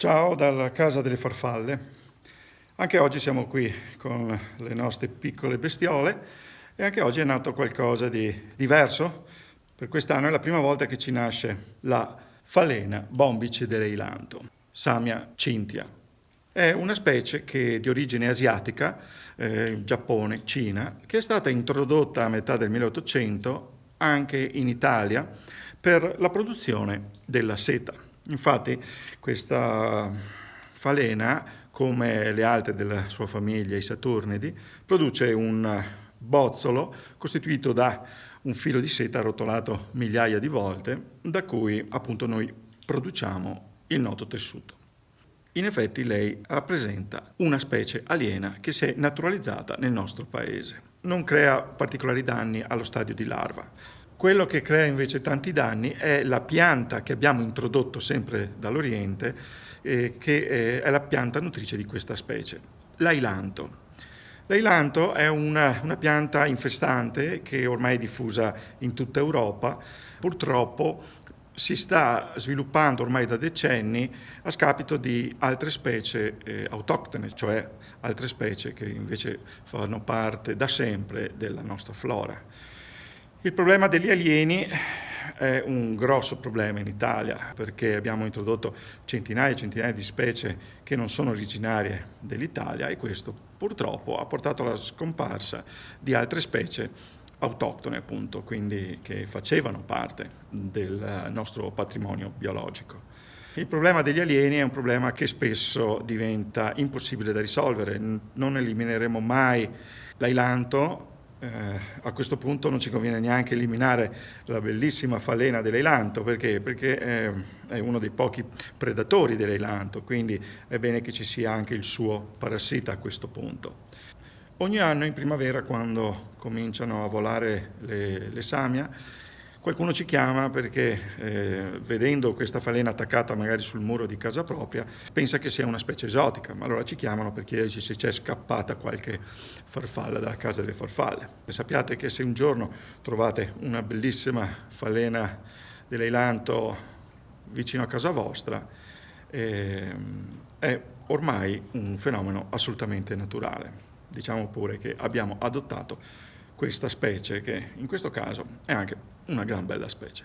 Ciao dalla Casa delle Farfalle. Anche oggi siamo qui con le nostre piccole bestiole e anche oggi è nato qualcosa di diverso. Per quest'anno è la prima volta che ci nasce la falena bombice dell'eilanto, Samia cinthia. È una specie di origine asiatica, Giappone, Cina, che è stata introdotta a metà del 1800 anche in Italia per la produzione della seta. Infatti questa falena, come le altre della sua famiglia, i saturnidi, produce un bozzolo costituito da un filo di seta rotolato migliaia di volte, da cui appunto noi produciamo il noto tessuto. In effetti lei rappresenta una specie aliena che si è naturalizzata nel nostro paese. Non crea particolari danni allo stadio di larva. Quello che crea invece tanti danni è la pianta che abbiamo introdotto sempre dall'Oriente, che è la pianta nutrice di questa specie, l'ailanto. L'ailanto è una pianta infestante che ormai è diffusa in tutta Europa. Purtroppo si sta sviluppando ormai da decenni a scapito di altre specie autoctone, cioè altre specie che invece fanno parte da sempre della nostra flora. Il problema degli alieni è un grosso problema in Italia perché abbiamo introdotto centinaia e centinaia di specie che non sono originarie dell'Italia e questo purtroppo ha portato alla scomparsa di altre specie autoctone, appunto, quindi che facevano parte del nostro patrimonio biologico. Il problema degli alieni è un problema che spesso diventa impossibile da risolvere. Non elimineremo mai l'ailanto. A questo punto non ci conviene neanche eliminare la bellissima falena dell'eilanto, perché? Perché è uno dei pochi predatori dell'eilanto, quindi è bene che ci sia anche il suo parassita a questo punto. Ogni anno in primavera, quando cominciano a volare le samia, qualcuno ci chiama perché vedendo questa falena attaccata magari sul muro di casa propria pensa che sia una specie esotica, ma allora ci chiamano per chiederci se c'è scappata qualche farfalla dalla casa delle farfalle. E sappiate che se un giorno trovate una bellissima falena dell'eilanto vicino a casa vostra, è ormai un fenomeno assolutamente naturale. Diciamo pure che abbiamo adottato questa specie che in questo caso è anche una gran bella specie.